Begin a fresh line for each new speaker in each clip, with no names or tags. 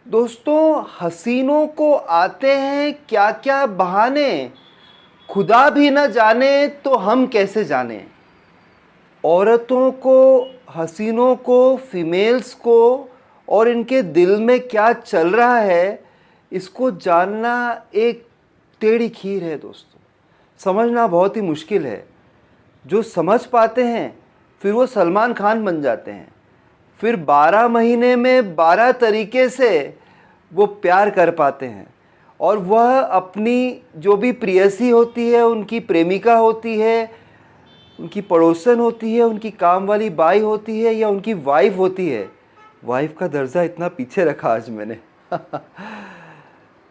दोस्तों, हसीनों को आते हैं क्या क्या बहाने, खुदा भी न जाने तो हम कैसे जाने। औरतों को, हसीनों को, फीमेल्स को और इनके दिल में क्या चल रहा है, इसको जानना एक टेढ़ी खीर है दोस्तों। समझना बहुत ही मुश्किल है। जो समझ पाते हैं फिर वो सलमान खान बन जाते हैं। फिर 12 महीने में 12 तरीके से वो प्यार कर पाते हैं। और वह अपनी जो भी प्रेयसी होती है, उनकी प्रेमिका होती है, उनकी पड़ोसन होती है, उनकी काम वाली बाई होती है या उनकी वाइफ होती है। वाइफ का दर्जा इतना पीछे रखा आज मैंने।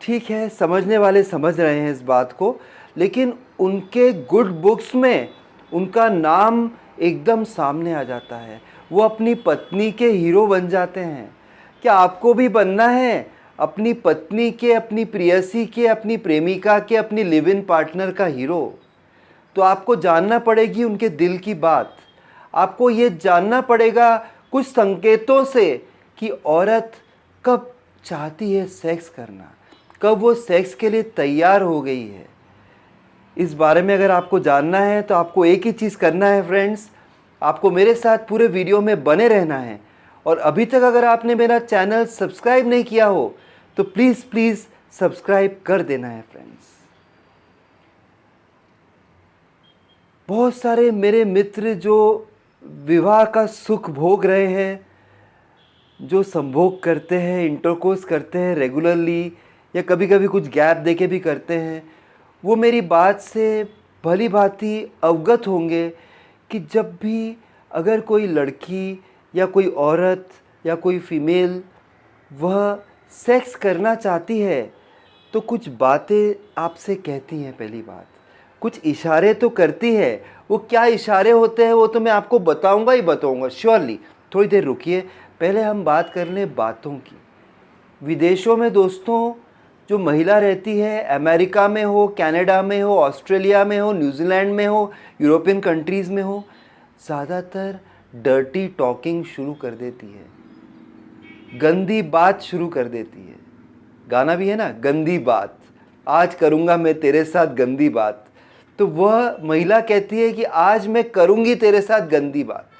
ठीक है, समझने वाले समझ रहे हैं इस बात को, लेकिन उनके गुड बुक्स में उनका नाम एकदम सामने आ जाता है। वो अपनी पत्नी के हीरो बन जाते हैं। क्या आपको भी बनना है अपनी पत्नी के, अपनी प्रेयसी के, अपनी प्रेमिका के, अपनी लिव इन पार्टनर का हीरो? तो आपको जानना पड़ेगी उनके दिल की बात। आपको ये जानना पड़ेगा कुछ संकेतों से कि औरत कब चाहती है सेक्स करना, कब वो सेक्स के लिए तैयार हो गई है। इस बारे में अगर आपको जानना है तो आपको एक ही चीज़ करना है फ्रेंड्स, आपको मेरे साथ पूरे वीडियो में बने रहना है। और अभी तक अगर आपने मेरा चैनल सब्सक्राइब नहीं किया हो तो प्लीज़ प्लीज़ सब्सक्राइब कर देना है फ्रेंड्स। बहुत सारे मेरे मित्र जो विवाह का सुख भोग रहे हैं, जो संभोग करते हैं, इंटरकोर्स करते हैं रेगुलरली या कभी कभी कुछ गैप देके भी करते हैं, वो मेरी बात से भली भांति अवगत होंगे कि जब भी अगर कोई लड़की या कोई औरत या कोई फीमेल वह सेक्स करना चाहती है तो कुछ बातें आपसे कहती हैं। पहली बात, कुछ इशारे तो करती है। वो क्या इशारे होते हैं वो तो मैं आपको बताऊंगा ही बताऊंगा श्योरली। थोड़ी देर रुकिए, पहले हम बात कर लें बातों की। विदेशों में दोस्तों जो महिला रहती है, अमेरिका में हो, कनाडा में हो, ऑस्ट्रेलिया में हो, न्यूजीलैंड में हो, यूरोपियन कंट्रीज़ में हो, ज़्यादातर डर्टी टॉकिंग शुरू कर देती है, गंदी बात शुरू कर देती है। गाना भी है ना, गंदी बात, आज करूँगा मैं तेरे साथ गंदी बात। तो वह महिला कहती है कि आज मैं करूँगी तेरे साथ गंदी बात।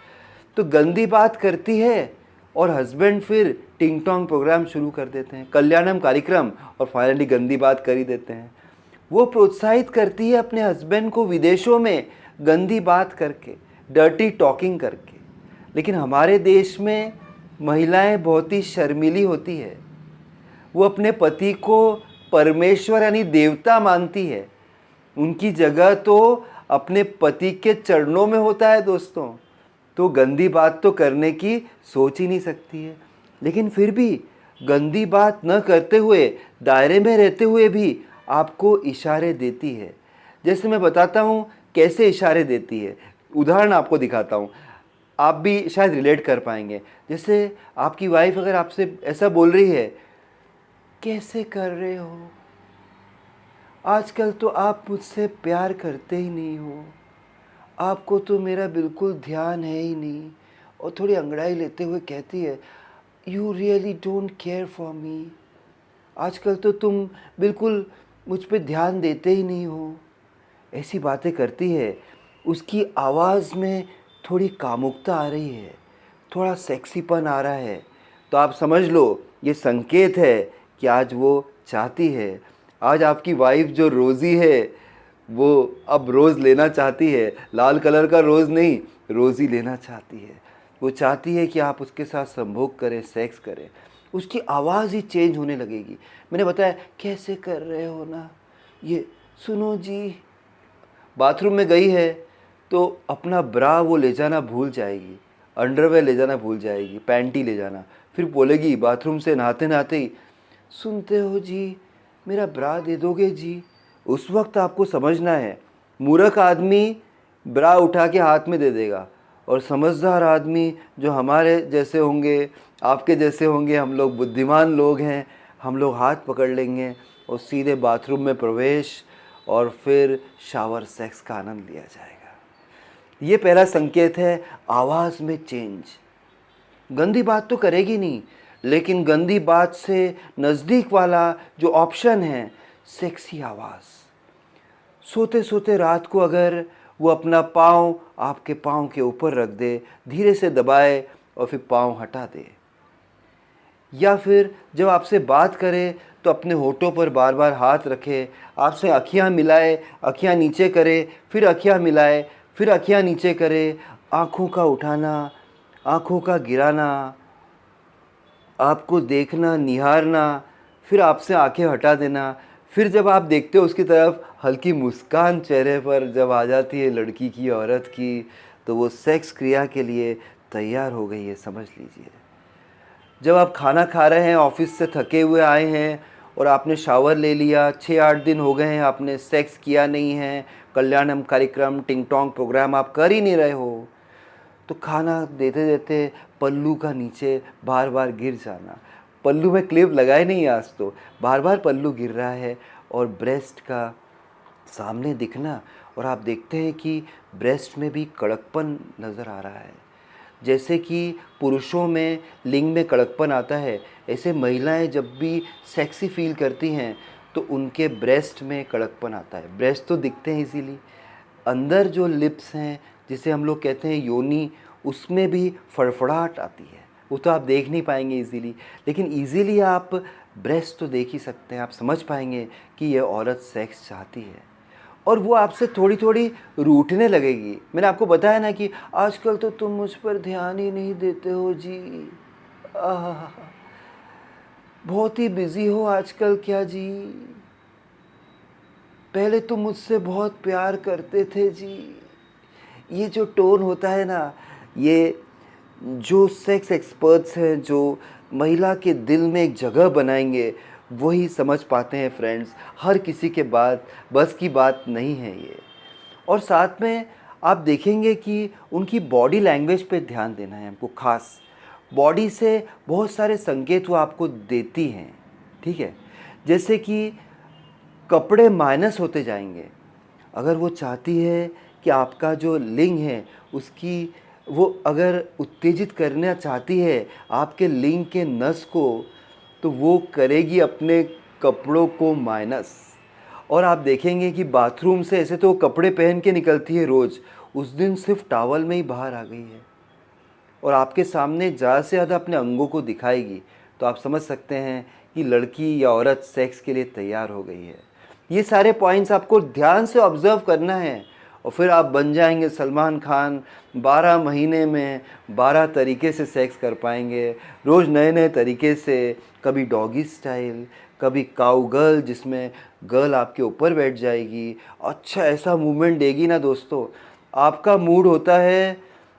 तो गंदी बात करती है और हस्बैंड फिर टिंग टोंग प्रोग्राम शुरू कर देते हैं, कल्याणम कार्यक्रम, और फाइनली गंदी बात कर ही देते हैं। वो प्रोत्साहित करती है अपने हस्बैंड को विदेशों में गंदी बात करके, डर्टी टॉकिंग करके। लेकिन हमारे देश में महिलाएं बहुत ही शर्मीली होती है। वो अपने पति को परमेश्वर यानी देवता मानती है। उनकी जगह तो अपने पति के चरणों में होता है दोस्तों। तो गंदी बात तो करने की सोच ही नहीं सकती है। लेकिन फिर भी गंदी बात न करते हुए, दायरे में रहते हुए भी आपको इशारे देती है। जैसे मैं बताता हूँ कैसे इशारे देती है, उदाहरण आपको दिखाता हूँ, आप भी शायद रिलेट कर पाएंगे। जैसे आपकी वाइफ अगर आपसे ऐसा बोल रही है, कैसे कर रहे हो, आजकल तो आप मुझसे प्यार करते ही नहीं हो, आपको तो मेरा बिल्कुल ध्यान है ही नहीं। और थोड़ी अंगड़ाई लेते हुए कहती है, you really don't care for me, आजकल तो तुम बिल्कुल मुझ पे ध्यान देते ही नहीं हो। ऐसी बातें करती है। उसकी आवाज़ में थोड़ी कामुकता आ रही है, थोड़ा सेक्सीपन आ रहा है। तो आप समझ लो ये संकेत है कि आज वो चाहती है, आज आपकी वाइफ जो रोज़ी है वो अब रोज़ लेना चाहती है। लाल कलर का रोज़ नहीं, रोज़ी लेना चाहती है। वो चाहती है कि आप उसके साथ संभोग करें, सेक्स करें। उसकी आवाज़ ही चेंज होने लगेगी। मैंने बताया कैसे कर रहे हो ना, ये सुनो जी। बाथरूम में गई है तो अपना ब्रा वो ले जाना भूल जाएगी, अंडरवेयर ले जाना भूल जाएगी, पैंटी ले जाना। फिर बोलेगी बाथरूम से नहाते नहाते ही, सुनते हो जी, मेरा ब्रा दे दोगे जी। उस वक्त आपको समझना है, मूर्ख आदमी ब्रा उठा के हाथ में दे देगा, और समझदार आदमी जो हमारे जैसे होंगे, आपके जैसे होंगे, हम लोग बुद्धिमान लोग हैं, हम लोग हाथ पकड़ लेंगे और सीधे बाथरूम में प्रवेश, और फिर शावर सेक्स का आनंद लिया जाएगा। ये पहला संकेत है, आवाज़ में चेंज। गंदी बात तो करेगी नहीं, लेकिन गंदी बात से नज़दीक वाला जो ऑप्शन है, सेक्सी आवाज़। सोते सोते रात को अगर वो अपना पाँव आपके पाँव के ऊपर रख दे, धीरे से दबाए और फिर पाँव हटा दे, या फिर जब आपसे बात करे तो अपने होठों पर बार बार हाथ रखे, आपसे अखियाँ मिलाए, अखियाँ नीचे करे, फिर अखियाँ मिलाए, फिर अखियाँ नीचे करे, आँखों का उठाना, आँखों का गिराना, आपको देखना, निहारना, फिर आपसे आंखें हटा देना, फिर जब आप देखते हो उसकी तरफ हल्की मुस्कान चेहरे पर जब आ जाती है लड़की की, औरत की, तो वो सेक्स क्रिया के लिए तैयार हो गई है, समझ लीजिए। जब आप खाना खा रहे हैं, ऑफिस से थके हुए आए हैं और आपने शावर ले लिया, 6-8 दिन हो गए हैं आपने सेक्स किया नहीं है, कल्याणम कार्यक्रम, टिंग टोंग प्रोग्राम आप कर ही नहीं रहे हो, तो खाना देते देते पल्लू का नीचे बार बार गिर जाना। पल्लू में क्लिप लगाए नहीं आज, तो बार बार पल्लू गिर रहा है और ब्रेस्ट का सामने दिखना, और आप देखते हैं कि ब्रेस्ट में भी कड़कपन नज़र आ रहा है। जैसे कि पुरुषों में लिंग में कड़कपन आता है, ऐसे महिलाएं जब भी सेक्सी फील करती हैं तो उनके ब्रेस्ट में कड़कपन आता है। ब्रेस्ट तो दिखते हैं इजीली, अंदर जो लिप्स हैं जिसे हम लोग कहते हैं योनि, उसमें भी फड़फड़ाहट आती है। वो तो आप देख नहीं पाएंगे इजीली, लेकिन इजीली आप ब्रेस्ट तो देख ही सकते हैं। आप समझ पाएंगे कि ये औरत सेक्स चाहती है, और वो आपसे थोड़ी थोड़ी रूठने लगेगी। मैंने आपको बताया ना कि आजकल तो तुम मुझ पर ध्यान ही नहीं देते हो जी, आह बहुत ही बिजी हो आजकल क्या जी, पहले तुम मुझसे बहुत प्यार करते थे जी। ये जो टोन होता है ना, ये जो सेक्स एक्सपर्ट्स हैं, जो महिला के दिल में एक जगह बनाएंगे, वही समझ पाते हैं फ्रेंड्स। हर किसी के बस की बात नहीं है ये। और साथ में आप देखेंगे कि उनकी बॉडी लैंग्वेज पे ध्यान देना है हमको खास। बॉडी से बहुत सारे संकेत वो आपको देती हैं, ठीक है। जैसे कि कपड़े माइनस होते जाएंगे। अगर वो चाहती है कि आपका जो लिंग है उसकी, वो अगर उत्तेजित करना चाहती है आपके लिंग के नस को, तो वो करेगी अपने कपड़ों को माइनस। और आप देखेंगे कि बाथरूम से ऐसे तो वो कपड़े पहन के निकलती है रोज़, उस दिन सिर्फ टॉवल में ही बाहर आ गई है और आपके सामने ज़्यादा से ज़्यादा अपने अंगों को दिखाएगी, तो आप समझ सकते हैं कि लड़की या औरत सेक्स के लिए तैयार हो गई है। ये सारे पॉइंट्स आपको ध्यान से ऑब्ज़र्व करना है, और फिर आप बन जाएंगे सलमान खान। 12 महीने में 12 तरीके से सेक्स कर पाएंगे, रोज़ नए नए तरीके से, कभी डॉगी स्टाइल, कभी काऊ गर्ल जिसमें गर्ल आपके ऊपर बैठ जाएगी, अच्छा ऐसा मूवमेंट देगी ना दोस्तों, आपका मूड होता है,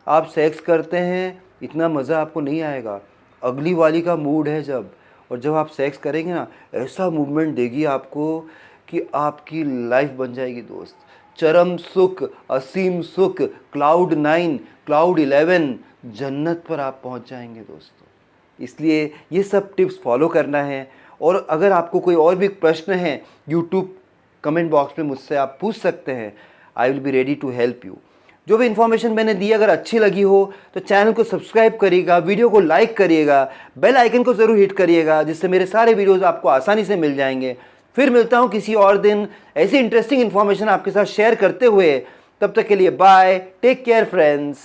आप सेक्स करते हैं, इतना मज़ा आपको नहीं आएगा। अगली वाली का मूड है जब, और जब आप सेक्स करेंगे ना, ऐसा मूवमेंट देगी आपको कि आपकी लाइफ बन जाएगी दोस्त। चरम सुख, असीम सुख, क्लाउड 9, क्लाउड 11, जन्नत पर आप पहुंच जाएंगे दोस्तों। इसलिए ये सब टिप्स फॉलो करना है। और अगर आपको कोई और भी प्रश्न है, यूट्यूब कमेंट बॉक्स में मुझसे आप पूछ सकते हैं। I will be ready to help you. जो भी इन्फॉर्मेशन मैंने दी अगर अच्छी लगी हो तो चैनल को सब्सक्राइब करिएगा, वीडियो को लाइक करिएगा, बेल आइकन को ज़रूर हिट करिएगा, जिससे मेरे सारे वीडियोस आपको आसानी से मिल जाएंगे। फिर मिलता हूँ किसी और दिन ऐसी इंटरेस्टिंग इन्फॉर्मेशन आपके साथ शेयर करते हुए। तब तक के लिए बाय, टेक केयर फ्रेंड्स।